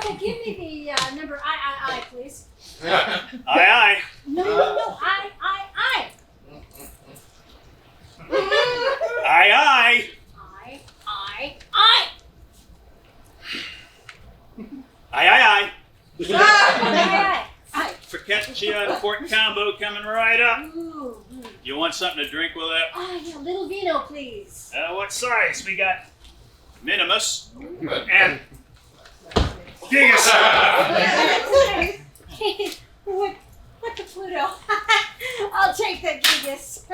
Corporal, give me the number I, please. Aye. No, I. Aye. Aye. Aye. Focaccia and pork combo coming right up. Ooh. You want something to drink with that? Yeah, little vino, please. What size? We got minimus and gigas. What the Pluto? I'll take the gigas.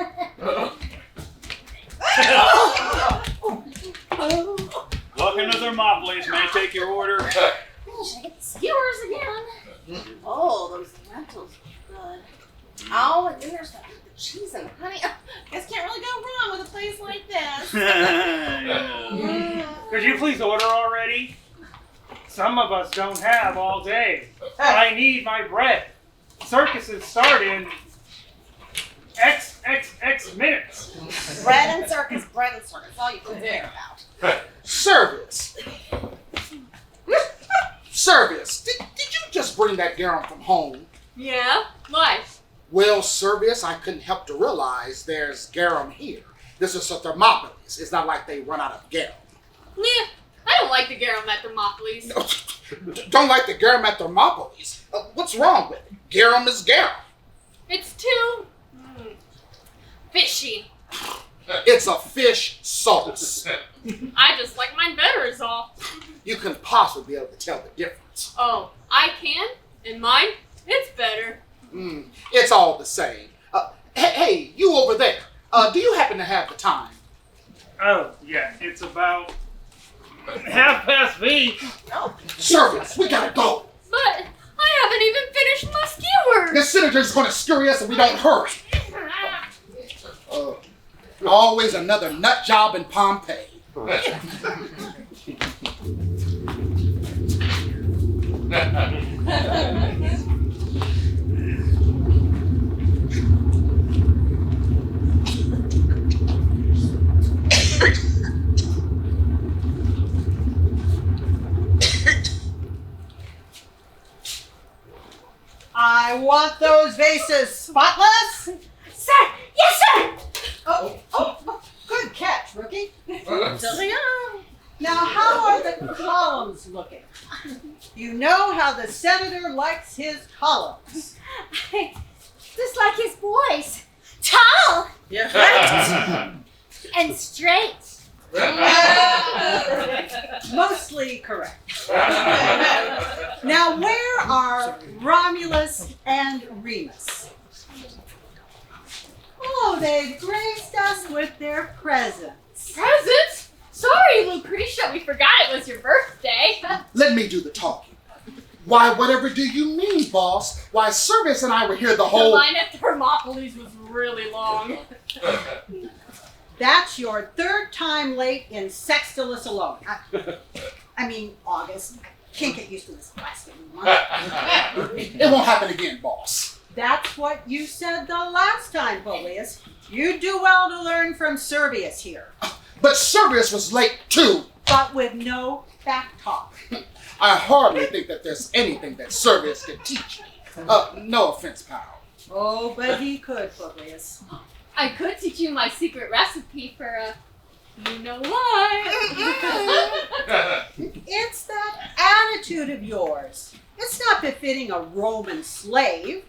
Welcome to Thermopylae. May I take your order? Should I get the skewers again? Oh, those lentils are good. Oh, and then there's the cheese and honey. Guess can't really go wrong with a place like this. Could you please order already? Some of us don't have all day. I need my bread. Circuses start in XXX minutes. Bread and circus, all you can care about. Service. Service. Did you just bring that garum from home? Yeah? Why? Well, Service, I couldn't help to realize there's garum here. This is a Thermopylae. It's not like they run out of garum. Yeah, I don't like the garum at Thermopylae. Don't like the garum at Thermopylae. What's wrong with it? Garum is garum. It's too fishy. It's a fish sauce. I just like mine better is all. You couldn't possibly be able to tell the difference. Oh, I can? And mine? It's better. It's all the same. Hey, you over there. Do you happen to have the time? Oh, yeah, it's about 3:30. Oh, Service, we gotta go. But I haven't even finished my skewers. The senator's gonna scurry us if we don't hurry. Always another nut job in Pompeii. I want those vases spotless. Sir! Yes, sir! Oh, good catch, rookie. Dilly-o. Now, how are the columns looking? You know how the senator likes his columns. Just like his voice. Tall Yeah. and straight. Mostly correct. Now, where are Romulus and Remus? Oh, they've graced us with their presents. Presents? Sorry, Lucretia, we forgot it was your birthday. Let me do the talking. Why, whatever do you mean, boss? Why, Service and I were here the The whole... line at Thermopylae was really long. That's your third time late in Sextilis alone. I mean, August. I can't get used to this plastic month. It won't happen again, boss. That's what you said the last time, Publius. You do well to learn from Servius here, But Service was late, too. but with no back talk. I hardly think that there's anything that Service can teach me. No offense, pal. Oh, but he could, Publius. I could teach you my secret recipe for a you know what? It's that attitude of yours. It's not befitting a Roman slave.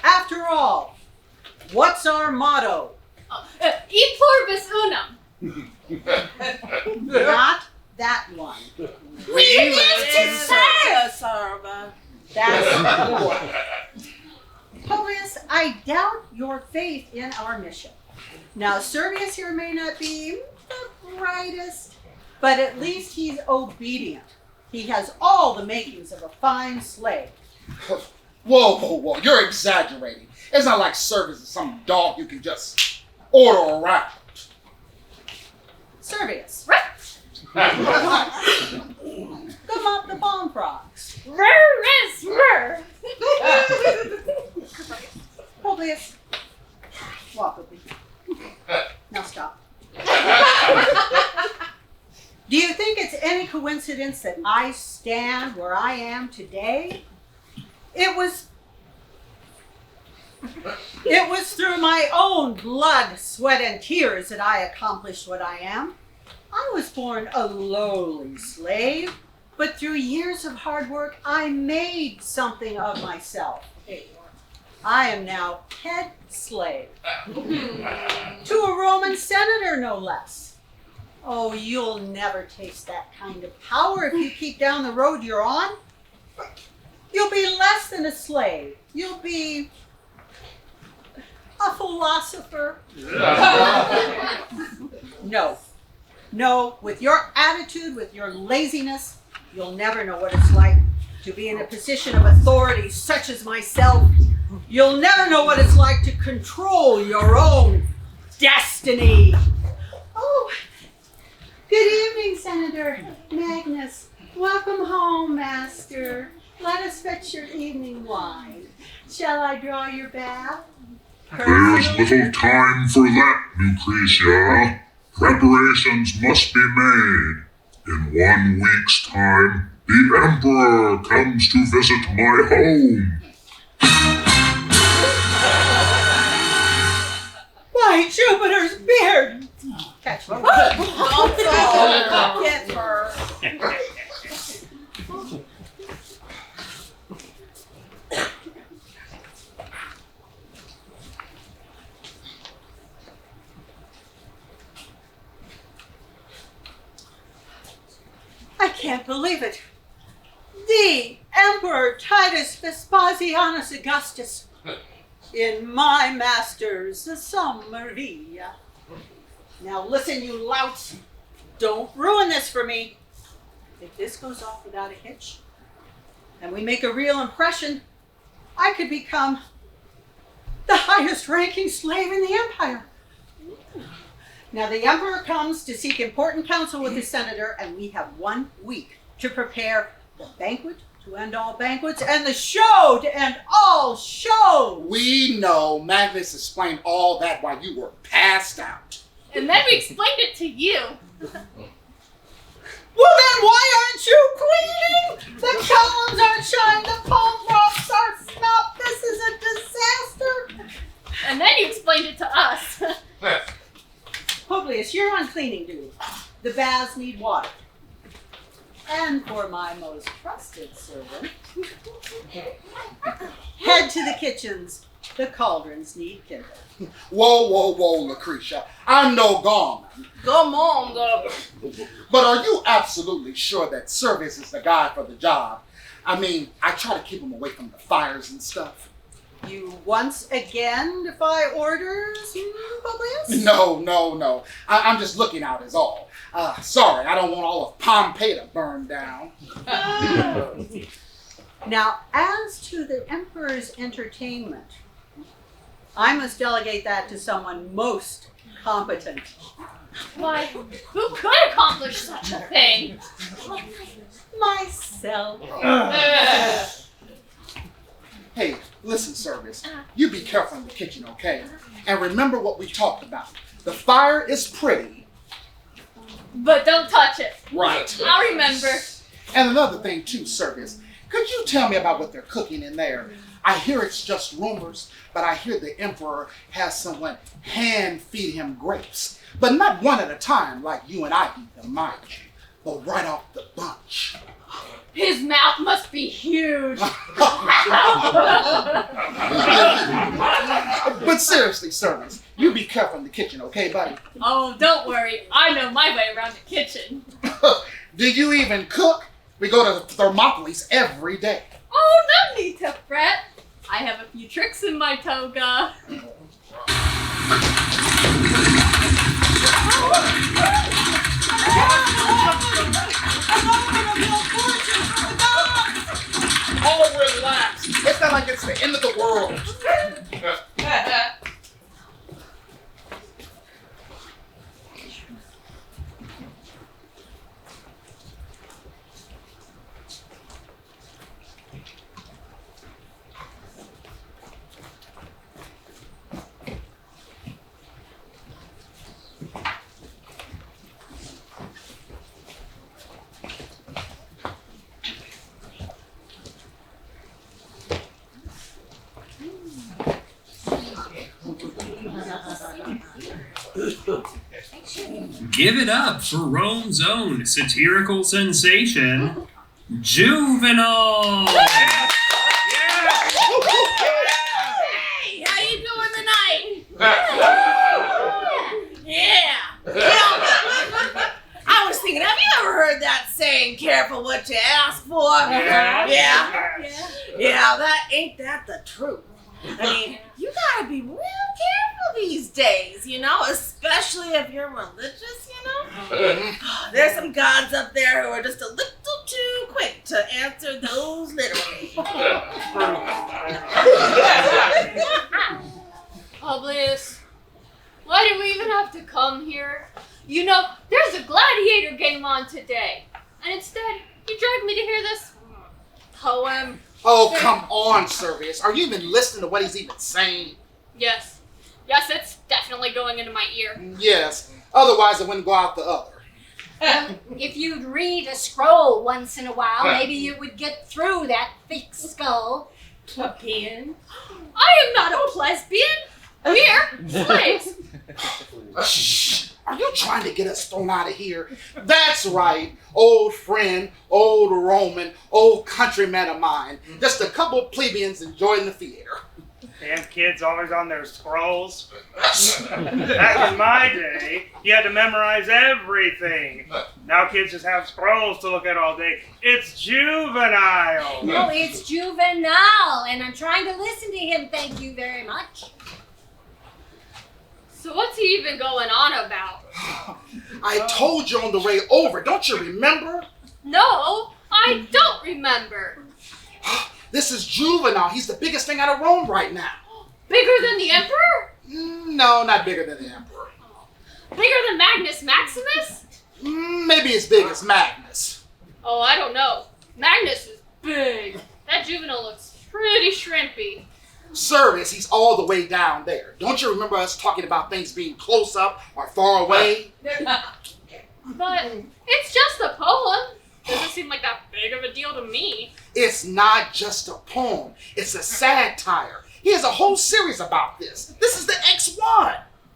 After all, what's our motto? E pluribus unum. Not that one. We live to serve! That's the one. Publius, I doubt your faith in our mission. Now, Servius here may not be the brightest, but at least he's obedient. He has all the makings of a fine slave. Whoa. You're exaggerating. It's not like Service is some dog you can just order around. Servius, Right. come up the bomb frogs. Rrr. Publius, walk with me. Now stop. Do you think it's any coincidence that I stand where I am today, it was through my own blood, sweat, and tears that I accomplished what I am. I was born a lowly slave, but through years of hard work, I made something of myself. I am now head slave to a Roman senator, no less. Oh, you'll never taste that kind of power if you keep down the road you're on. You'll be less than a slave. You'll be a philosopher. No, with your attitude, with your laziness, you'll never know what it's like to be in a position of authority such as myself. You'll never know what it's like to control your own destiny. Oh, good evening, Senator Magnus. Welcome home, Master. Let us fetch your evening wine. Shall I draw your bath? There's little time for that, Lucretia. Preparations must be made. In 1 week's time, the Emperor comes to visit my home. By Jupiter's beard! Catch me. Don't get her. I can't believe it. The Emperor Titus Vespasianus Augustus in my master's summary. Now listen, you louts. Don't ruin this for me. If this goes off without a hitch, and we make a real impression, I could become the highest ranking slave in the empire. Now the emperor comes to seek important counsel with the senator, and we have 1 week to prepare the banquet to end all banquets and the show to end all shows. We know Magnus explained all that while you were passed out. And then we explained it to you. Well then why aren't you cleaning? The columns aren't shined, the palm drops are snubbed. This is a disaster. And then you explained it to us. Publius, you're on cleaning duty. The baths need water. And for my most trusted servant, head to the kitchens. The cauldrons need kindle. Whoa, Lucretia. I'm no gone. Come on, go. But are you absolutely sure that Servius is the guy for the job? I mean, I try to keep him away from the fires and stuff. You once again defy orders, Publius? No. I'm just looking out is all. Sorry, I don't want all of Pompeii to burn down. Now, as to the emperor's entertainment, I must delegate that to someone most competent. Why, who could accomplish such a thing? Myself. Hey, listen, Servius. You be careful in the kitchen, okay? And remember what we talked about. The fire is pretty. But don't touch it. Right. I'll remember. And another thing too, Servius. Could you tell me about what they're cooking in there? I hear it's just rumors, but I hear the emperor has someone hand feed him grapes. But not one at a time like you and I eat them, mind you. But right off the bunch. His mouth must be huge. But seriously, Servius, you be careful in the kitchen, okay, buddy? Oh, don't worry. I know my way around the kitchen. Do you even cook? We go to Thermopylae every day. Oh, no need to fret. I have a few tricks in my toga. Oh, relax. It's not like it's the end of the world. give it up for Rome's own satirical sensation, Juvenile! Hey, how you doing tonight? Yeah. Well, I was thinking, have you ever heard that saying, careful what you ask for? Yeah. Yeah, that the truth. I mean, you gotta be real careful these days, you know, especially if you're religious, you know? There's some gods up there who are just a little too quick to answer those literally. Publius, why did we even have to come here? You know, there's a gladiator game on today. And instead, you dragged me to hear this poem. Oh, come on, Servius. Are you even listening to what he's even saying? Yes. Yes, it's definitely going into my ear. Yes. Otherwise, it wouldn't go out the other. If you'd read a scroll once in a while, maybe you would get through that thick skull. Plebeian? I am not a lesbian. We're slaves. Shh. Are you trying to get us thrown out of here? That's right, old friend, old Roman, old countryman of mine. Just a couple plebeians enjoying the theater. Damn kids always on their scrolls. Back in my day, you had to memorize everything. Now kids just have scrolls to look at all day. It's juvenile. No, it's Juvenile, and I'm trying to listen to him, thank you very much. So what's he even going on about? I told you on the way over, don't you remember? No, I don't remember. This is Juvenile. He's the biggest thing out of Rome right now. Bigger than the Emperor? No, not bigger than the Emperor. Bigger than Magnus Maximus? Maybe as big as Magnus. Oh, I don't know. Magnus is big. That Juvenile looks pretty shrimpy. Service, he's all the way down there. Don't you remember us talking about things being close up or far away? But it's just a poem. Doesn't seem like that big of a deal to me. It's not just a poem. It's a satire. He has a whole series about this. This is the X1.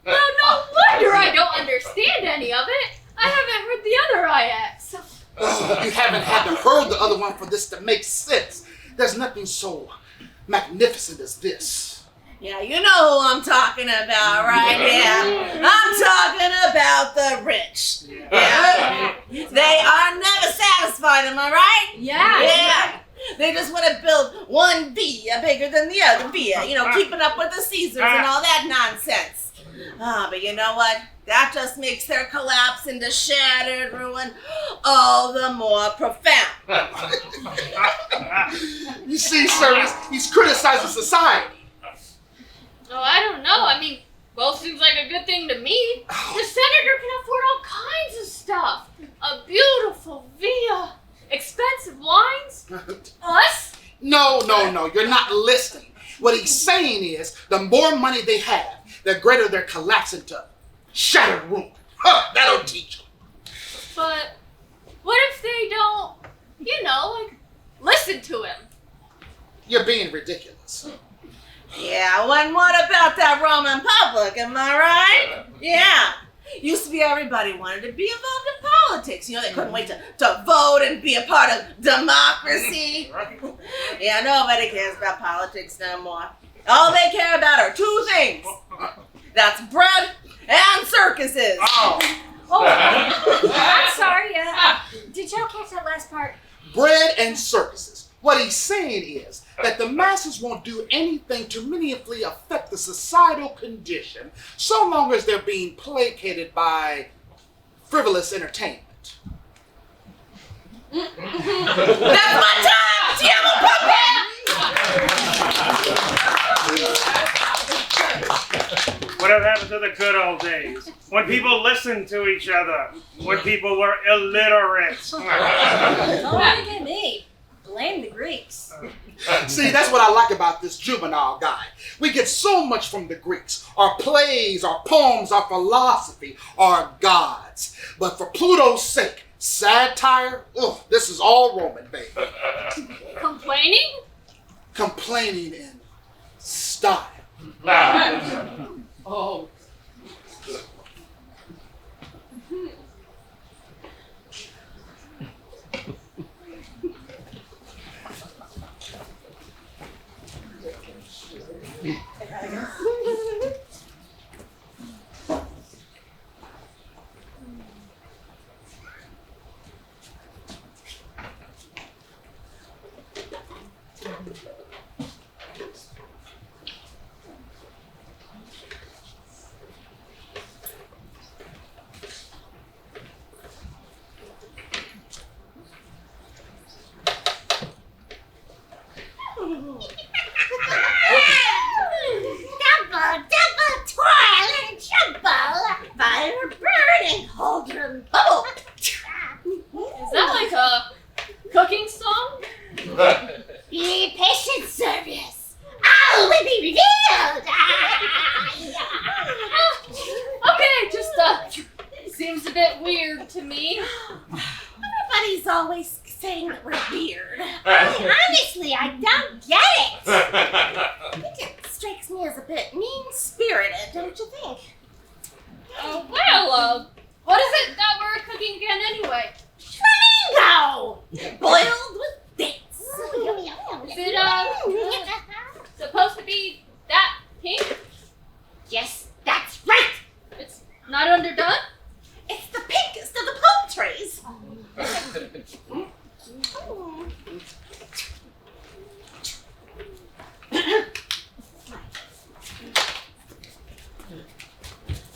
Well, no wonder I don't understand any of it. I haven't heard the other IX. You haven't had to heard the other one for this to make sense. There's nothing so magnificent as this. Yeah, you know who I'm talking about, right? Yeah. I'm talking about the rich. Yeah. They are never satisfied, am I right? Yeah. They just want to build one via bigger than the other via, you know, keeping up with the Caesars and all that nonsense. But you know what? That just makes their collapse into shattered ruin all the more profound. You see, Service, he's criticizing society. Oh, I don't know. I mean, both seems like a good thing to me. The senator can afford all kinds of stuff. A beautiful villa, expensive wines. Us? No, you're not listening. What he's saying is, the more money they have, the greater their collapse into shattered ruin. That'll teach them. But what if they don't, you know, like, listen to him? You're being ridiculous. Yeah, and what about that Roman public, am I right? Yeah. Used to be everybody wanted to be involved in politics. You know, they couldn't wait to vote and be a part of democracy. Yeah, nobody cares about politics no more. All they care about are two things. That's bread and circuses. Oh, I'm sorry. Did y'all catch that last part? Bread and circuses. What he's saying is that the masses won't do anything to meaningfully affect the societal condition so long as they're being placated by frivolous entertainment. That's my time! Do you have a puppet? What happened to the good old days? When people listened to each other. When people were illiterate. Don't look at me. Blame the Greeks. See, that's what I like about this Juvenile guy. We get so much from the Greeks. Our plays, our poems, our philosophy, our gods. But for Pluto's sake, satire, this is all Roman, baby. Complaining? Complaining in style. Double toil and trouble by a burning cauldron bubble. Is that like a cooking song? Be patient, Servius. All will be revealed. Okay, just seems a bit weird to me. Everybody's always saying that we're weird. Honestly, I don't get it. It strikes me as a bit mean-spirited, don't you think? Well, what is it that we're cooking again anyway? Flamingo! Boiled with dates. Is it, supposed to be that pink? Yes, that's right. It's not underdone? It's the pinkest of the palm trees.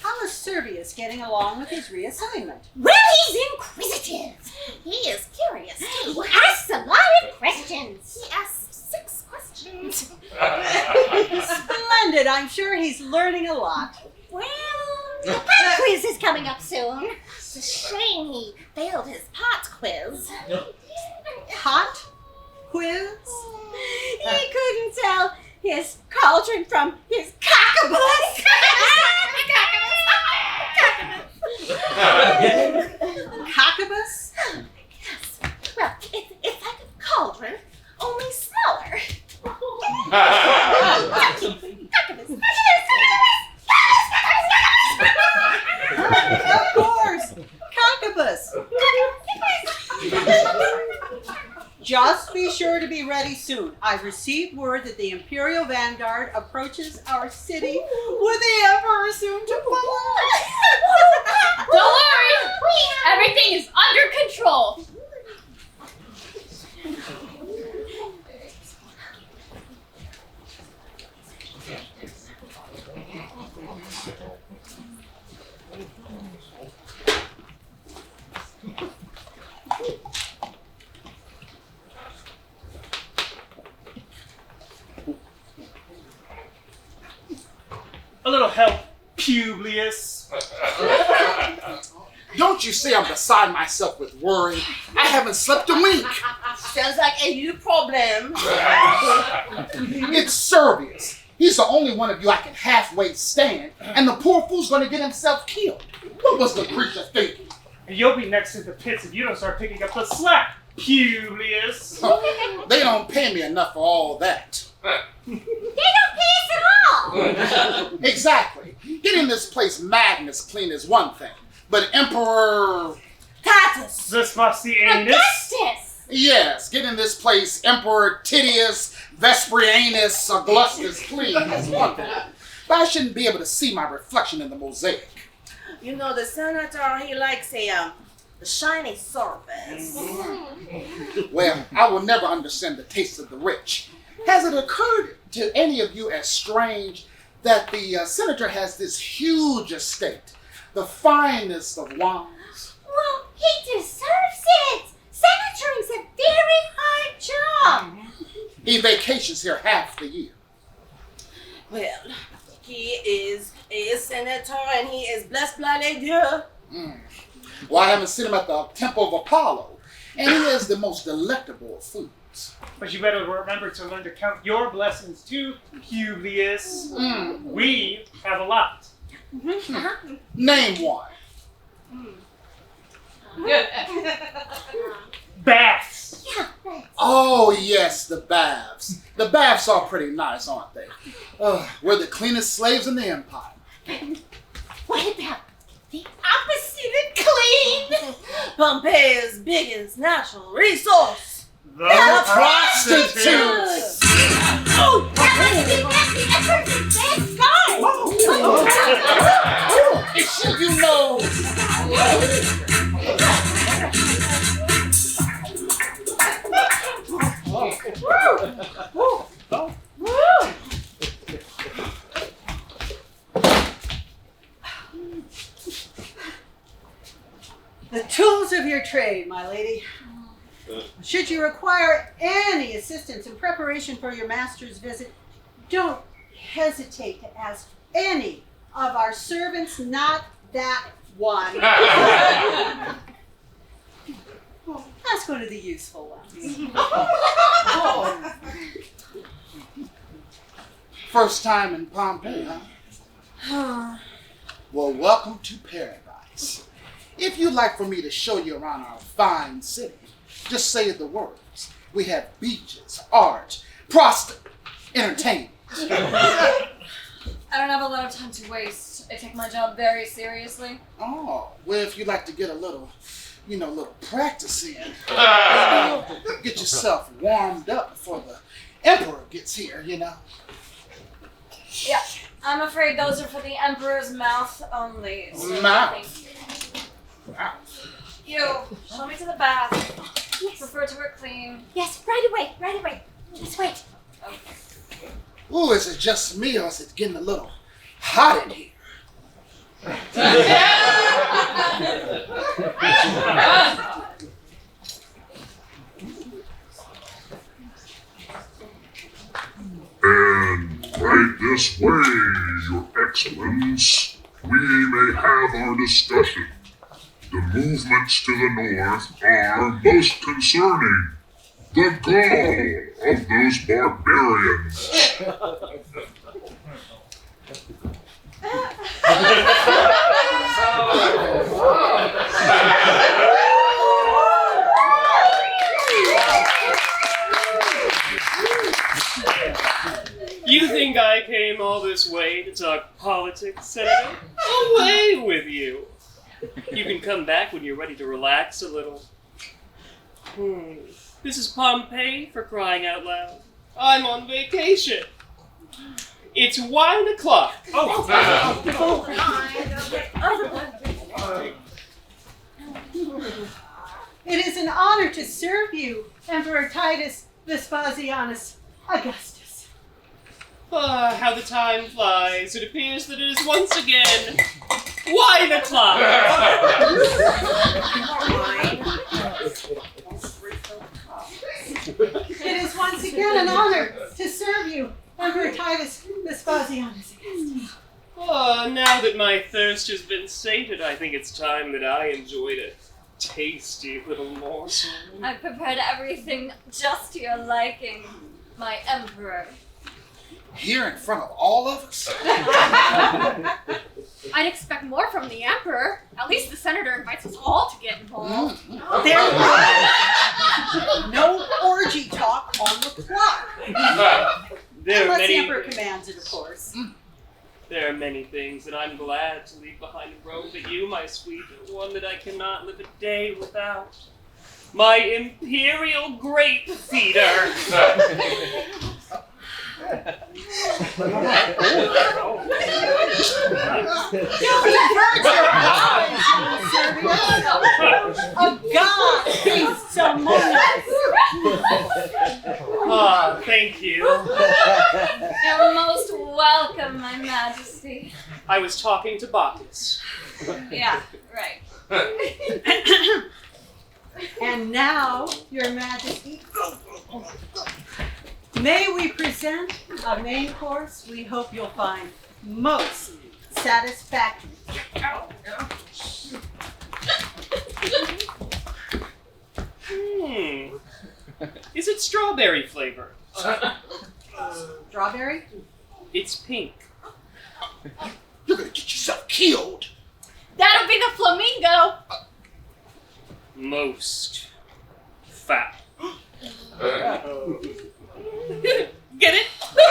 How is Servius getting along with his reassignment? Well, he's inquisitive. He is curious, too. He asks a lot of questions. He asks 6 questions. Splendid. I'm sure he's learning a lot. Well, the pot quiz is coming up soon. It's a shame he failed his pot quiz. Pot quiz? He couldn't tell his cauldron from his cockabus. Cockabus? Yes. Well, it's like a cauldron, only smaller. Of course. Cockabus. Just be sure to be ready soon. I've received word that the Imperial Vanguard approaches our city with the Emperor soon to follow. Don't worry! Everything is under control. A little help, Publius. Don't you say I'm beside myself with worry. I haven't slept a wink. Sounds like a you problem. It's Servius. He's the only one of you I can halfway stand, and the poor fool's gonna get himself killed. What was the creature thinking? You'll be next in the pits if you don't start picking up the slack, Publius. They don't pay me enough for all that. They don't pay us at all. Exactly. Getting this place madness clean is one thing, but Emperor... Titus Vespasianus. Augustus. Yes, getting this place Emperor Titus Vespasianus Augustus clean is one thing. But I shouldn't be able to see my reflection in the mosaic. You know, the senator, he likes a shiny surface. Well, I will never understand the taste of the rich. Has it occurred to any of you as strange that the senator has this huge estate, the finest of wines? Well, he deserves it. Senatoring's a very hard job. He vacations here half the year. Well, he is a senator and he is blessed by les dieux. Well, I haven't seen him at the Temple of Apollo, and he is the most delectable of foods. But you better remember to learn to count your blessings too, Publius. We have a lot. Name one. Baths. Oh, yes, the baths. The baths are pretty nice, aren't they? We're the cleanest slaves in the empire. What about The opposite of clean. Pompeii's biggest natural resource. The prostitutes. Oh, best guy. You know. The tools of your trade, my lady. Should you require any assistance in preparation for your master's visit, don't hesitate to ask any of our servants, not that one. Ask one of the useful ones. First time in Pompeii, huh? Well, welcome to paradise. If you'd like for me to show you around our fine city, just say the words. We have beaches, art, entertainment. I don't have a lot of time to waste. I take my job very seriously. Oh, well, if you'd like to get a little practice in, get yourself warmed up before the Emperor gets here, Yeah, I'm afraid those are for the Emperor's mouth only. So Mouth? thank you. You, show me to the bath. Yes. Prefer to work clean. Yes, right away. Just wait. Okay. Ooh, is it just me or is it getting a little hot in here? And right this way, Your Excellence. We may have our discussion. The movements to the north are most concerning. The gall of those barbarians. You think I came all this way to talk politics, Senator? Away with you! You can come back when you're ready to relax a little. This is Pompeii, for crying out loud. I'm on vacation. It's wine o'clock. It is an honor to serve you, Emperor Titus Vespasianus Augustus. How the time flies. It appears that it is once again wine o'clock. It is once again an honor to serve you, Emperor Titus Vespasianus Augustus. Now that my thirst has been sated, I think it's time that I enjoyed a tasty little morsel. I've prepared everything just to your liking, my Emperor. Here in front of all of us? I'd expect more from the Emperor. At least the Senator invites us all to get involved. There no orgy talk on the clock. Unless the Emperor commands it, of course. There are many things that I'm glad to leave behind in Rome, but you, my sweet, are one that I cannot live a day without. My imperial grape feeder. A god feasts among us. Thank you. You're most welcome, my Majesty. I was talking to Bacchus. Yeah, right. And now, Your Majesty, may we present a main course we hope you'll find most satisfactory. Is it strawberry flavor? Strawberry? It's pink. You're gonna get yourself killed. That'll be the flamingo. Most foul. Get it? Foul.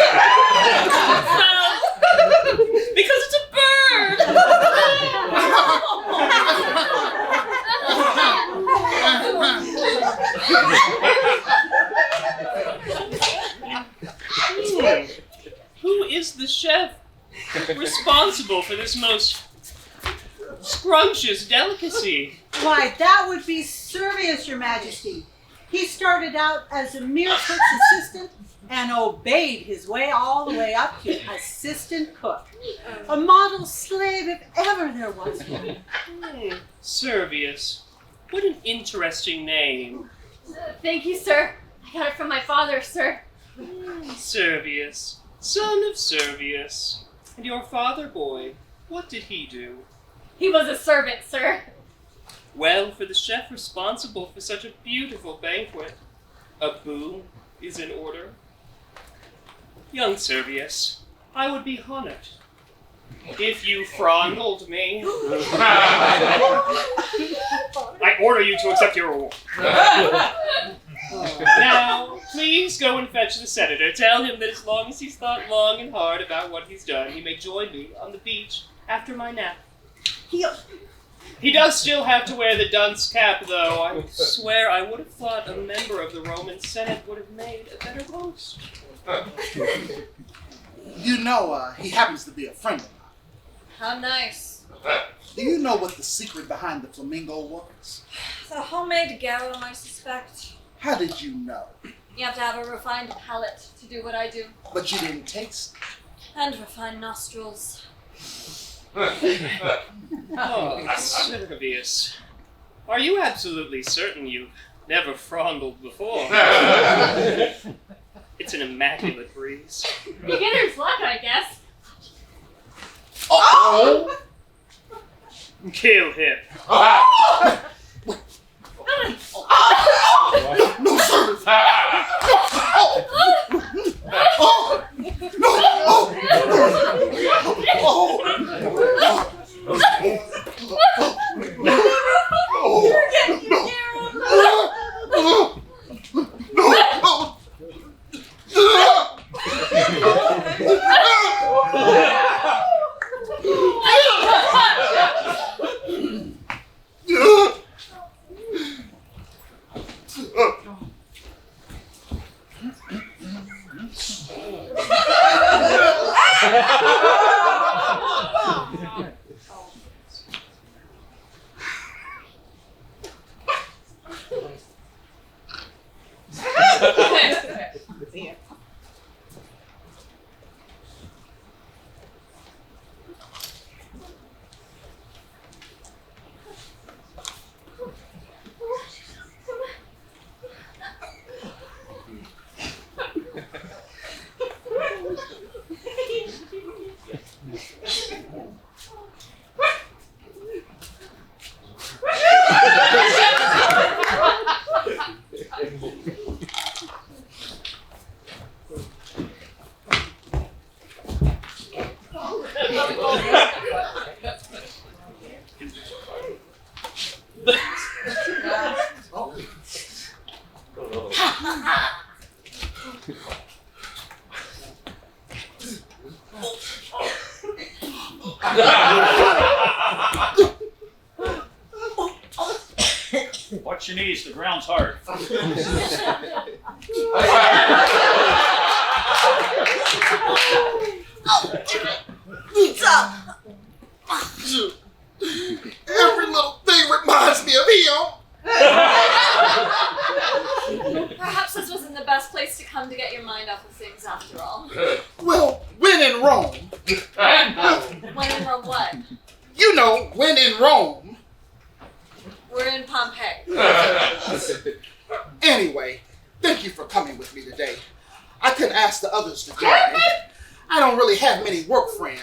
Because it's a bird. chef responsible for this most scrumptious delicacy? Why, that would be Servius, Your Majesty. He started out as a mere cook's assistant and obeyed his way all the way up to assistant cook. A model slave if ever there was one. Servius. What an interesting name. Thank you, sir. I got it from my father, sir. Servius. Son of Servius. And your father, boy, what did he do? He was a servant, sir. Well, for the chef responsible for such a beautiful banquet, a boon is in order. Young Servius, I would be honored if you frondled me. I order you to accept your reward. Now, please go and fetch the senator. Tell him that as long as he's thought long and hard about what he's done, he may join me on the beach after my nap. He does still have to wear the dunce cap, though. I swear I would have thought a member of the Roman Senate would have made a better host. You know, he happens to be a friend of mine. How nice. Do you know what the secret behind the flamingo was? It's a homemade garum, I suspect. How did you know? You have to have a refined palate to do what I do. But you didn't taste it. And refined nostrils. Oh, Servius. Are you absolutely certain you've never frondled before? It's an immaculate breeze. Beginner's luck, I guess. Oh! Kill him. No, service! Watch your knees, the ground's hard. Every little thing reminds me of him. Perhaps this wasn't the best place to come to get your mind off of things after all. Well, when in Rome. When in Rome what? You know, when in Rome. We're in Pompeii. Anyway, thank you for coming with me today. I couldn't ask the others to join me. I don't really have many work friends.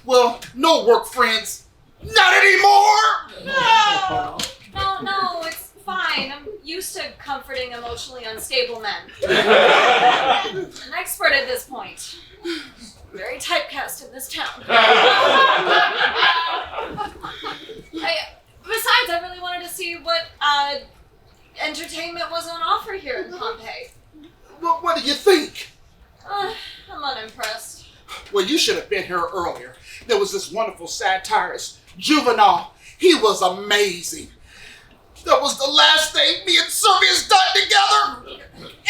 Well, no work friends. Not anymore! No, it's fine. I'm used to comforting emotionally unstable men. An expert at this point. Very typecast in this town. Besides, I really wanted to see what entertainment was on offer here in Pompeii. Well, what do you think? I'm unimpressed. Well, you should have been here earlier. There was this wonderful satirist, Juvenal. He was amazing. That was the last thing me and Servius done together,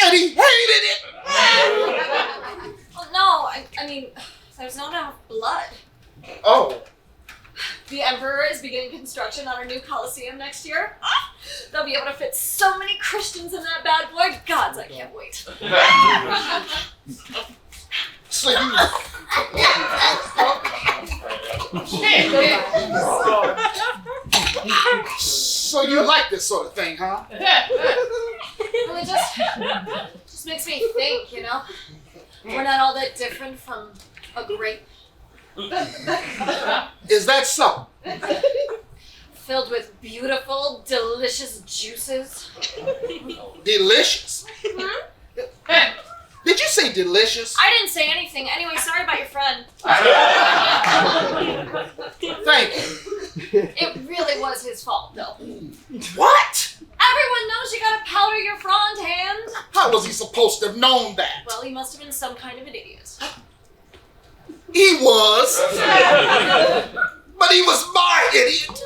and he hated it. Well, no, I mean, construction on our new Coliseum next year. They'll be able to fit so many Christians in that bad boy. Gods, I can't wait. So you like this sort of thing, huh? Well, it just makes me think, you know? We're not all that different from a grape. Is that so? Filled with beautiful, delicious juices. Delicious? Did you say delicious? I didn't say anything. Anyway, sorry about your friend. Thank you. It really was his fault, though. What? Everyone knows you gotta powder your front hand. How was he supposed to have known that? Well, he must have been some kind of an idiot. He was. But he was my idiot.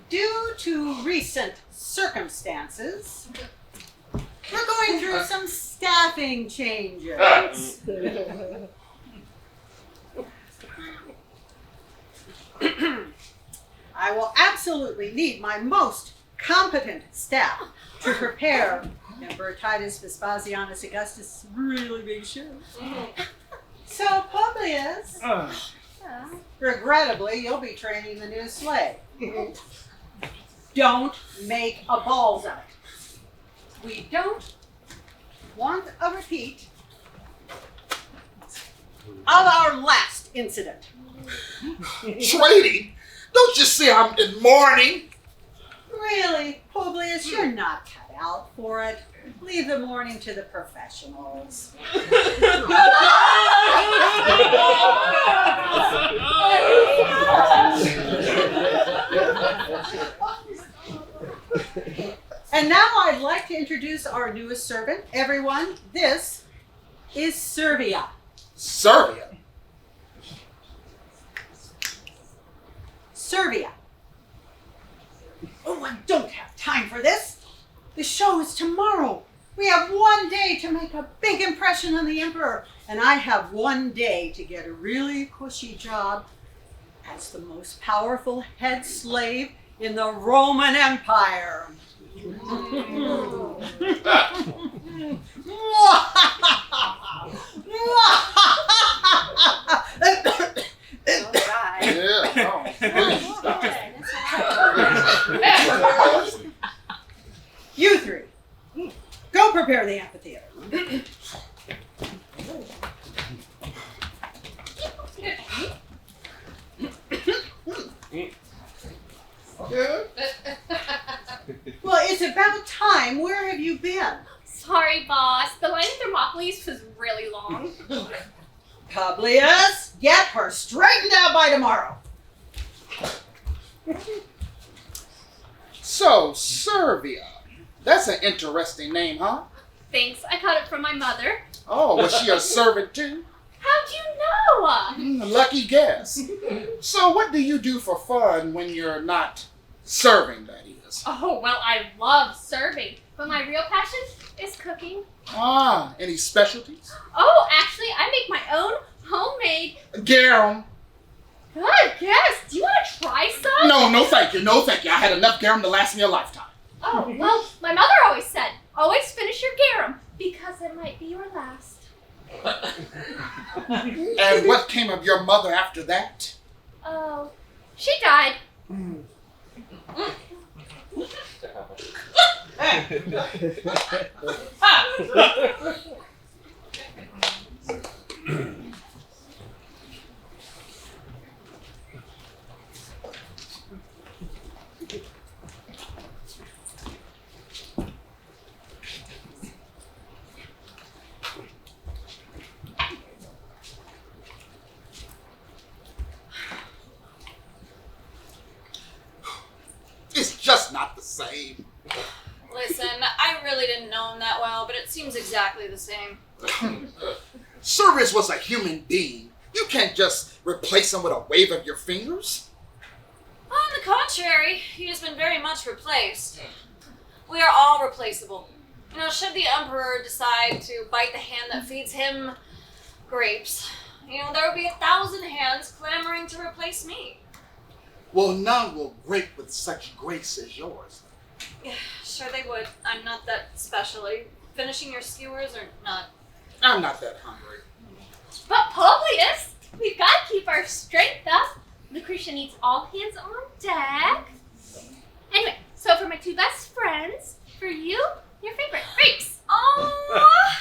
Due to recent circumstances, we're going through some staffing changes. I will absolutely need my most competent staff to prepare Emperor Titus Vespasianus Augustus' really big show. So, Publius, regrettably, you'll be training the new slave. Don't make a balls of it. We don't want a repeat of our last incident. Trading? Don't you see I'm in mourning? Really, Publius, you're not cut out for it. Leave the mourning to the professionals. And now I'd like to introduce our newest servant. Everyone, this is Servia. Servia? Servia. Oh, I don't have time for this. The show is tomorrow. We have 1 day to make a big impression on the Emperor. And I have 1 day to get a really cushy job as the most powerful head slave in the Roman Empire. You three, go prepare the amphitheater. Well, it's about time. Where have you been? Sorry, boss. The line of Thermopylae was really long. Publius, get her straightened out by tomorrow. So, Servia. That's an interesting name, huh? Thanks. I caught it from my mother. Oh, was she a servant too? How'd you know? Lucky guess. So what do you do for fun when you're not serving, that is? Oh, well, I love serving. But my real passion is cooking. Ah, any specialties? Oh, actually, I make my own homemade... Garum. Good guess. Do you want to try some? No, thank you. No, thank you. I had enough garum to last me a lifetime. Oh, well, my mother always said, always finish your garum, because it might be your last. And what came of your mother after that? Oh, she died. It's just not the same. Listen, I really didn't know him that well, but it seems exactly the same. Servius was a human being. You can't just replace him with a wave of your fingers. On the contrary, he has been very much replaced. We are all replaceable. You know, should the Emperor decide to bite the hand that feeds him grapes, you know, there will be 1,000 hands clamoring to replace me. Well, none will grape with such grace as yours. Yeah, sure they would. I'm not that special. Are you finishing your skewers or not? I'm not that hungry. But Publius, we've got to keep our strength up. Lucretia needs all hands on deck. Anyway, so for my two best friends, for you, your favorite grapes. Oh,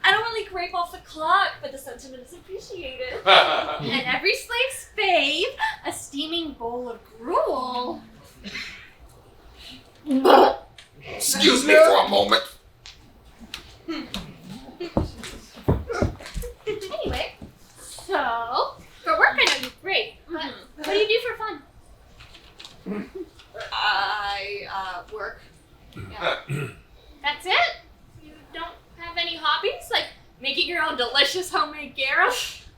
I don't really grape off the clock, but the sentiment is appreciated. And every slave's fave, a steaming bowl of gruel. Excuse me for a moment. Anyway, so for work I know you great, but what do you do for fun? I work. Yeah. That's it? You don't have any hobbies? Like making your own delicious homemade garum?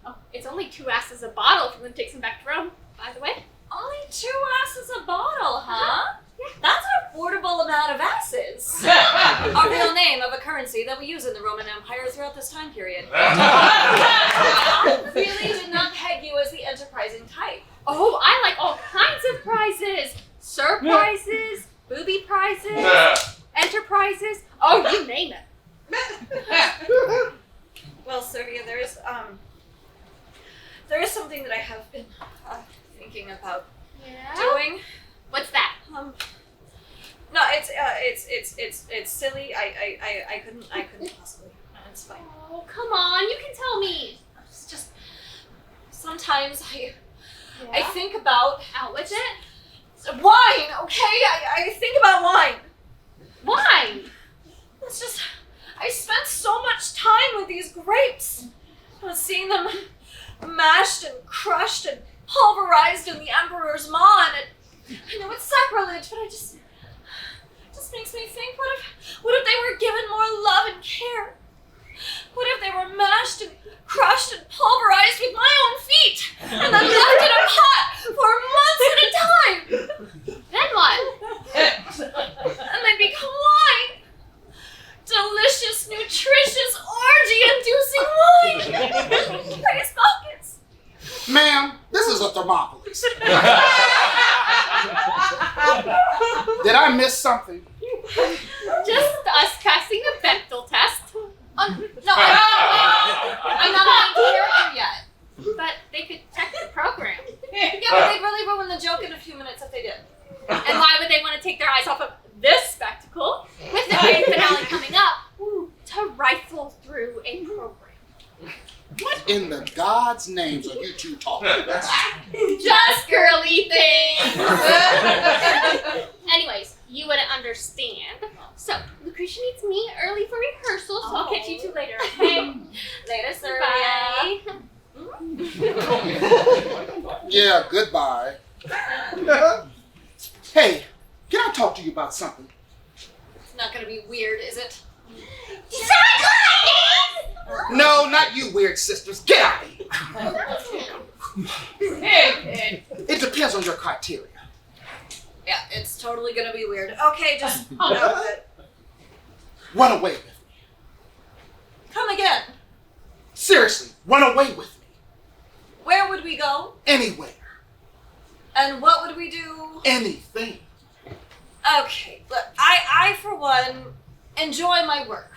Oh, it's only 2 asses a bottle if you want to take some back to Rome, by the way. Only 2 asses a bottle, huh? Yeah. That's an affordable amount of asses. A real name of a currency that we use in the Roman Empire throughout this time period. I really did not peg you as the enterprising type. Oh, I like all kinds of prizes. Surprises, booby prizes, enterprises. Oh, you name it. Well, Servia, there is something that I have been thinking about doing. What's that? No, it's silly. I couldn't possibly. No, it's fine. Oh, come on, you can tell me. It's just sometimes I think about out with it. Wine, okay? I think about wine. Wine? It's just I spent so much time with these grapes. I was seeing them mashed and crushed and pulverized in the Emperor's maw, and I know it's sacrilege, but it just makes me think, what if they were given more love and care? What if they were mashed and crushed and pulverized with my own feet, and then left in a pot for months at a time? Then what? And they become wine. Delicious, nutritious, orgy-inducing wine. Praise buckets. Ma'am, this is a Thermopolis. Did I miss something? Just us passing a Bechtel test. No, I'm not on character yet. But they could check the program. Yeah, but they'd really ruin the joke in a few minutes if they did. And why would they want to take their eyes off of this spectacle with the grand finale coming up to rifle through a program? What in the God's names are you two talking about? Just girly things. Anyways, you wouldn't understand. So, Lucretia needs me early for rehearsal, so I'll catch you two later, okay? Later, sir. Bye. Yeah, goodbye. Hey, can I talk to you about something? It's not gonna be weird, is it? No, not you weird sisters. Get out of here. It depends on your criteria. Yeah, it's totally gonna be weird. Okay, just go with it. Run away with me. Come again. Seriously, run away with me. Where would we go? Anywhere. And what would we do? Anything. Okay, look, I for one, enjoy my work.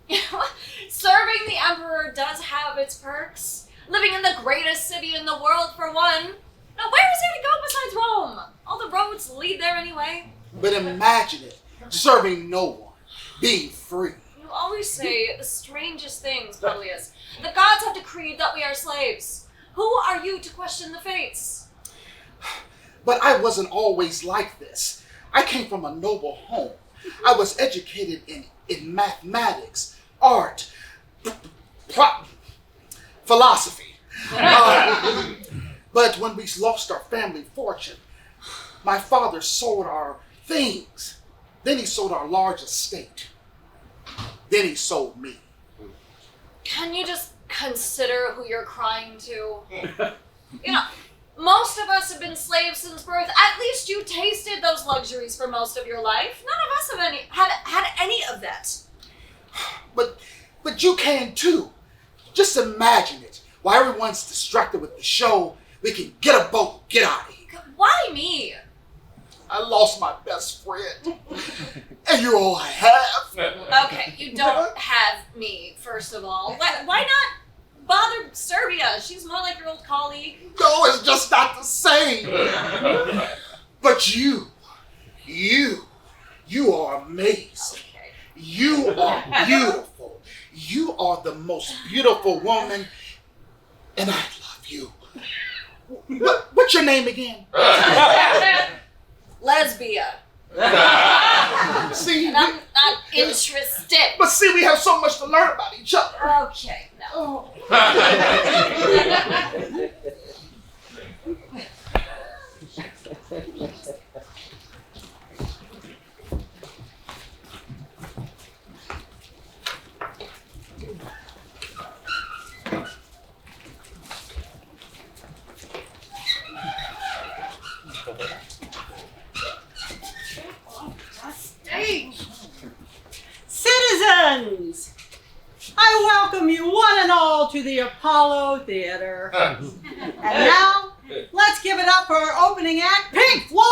You know, serving the Emperor does have its perks. Living in the greatest city in the world, for one. Now, where is there to go besides Rome? All the roads lead there anyway. But imagine it, serving no one, being free. You always say the strangest things, Publius. The gods have decreed that we are slaves. Who are you to question the fates? But I wasn't always like this. I came from a noble home. I was educated in mathematics, art, philosophy. But when we lost our family fortune, my father sold our things. Then he sold our large estate. Then he sold me. Can you just consider who you're crying to? Most of us have been slaves since birth. At least you tasted those luxuries for most of your life. None of us have had any of that. But you can too. Just imagine it. While everyone's distracted with the show, we can get a boat and get out of here. Why me? I lost my best friend. And you're all I have. Okay, you don't have me, first of all. Why not bother Serbia? She's more like your old colleague. No, it's just not the same. But you are amazing. Okay. You are beautiful. You are the most beautiful woman, and I love you. What's your name again? Lesbia. See, and I'm not interested. But see, we have so much to learn about each other. Okay, no. Citizens, I welcome you one and all to the Apollo Theater. And now, let's give it up for our opening act, Pink Floyd!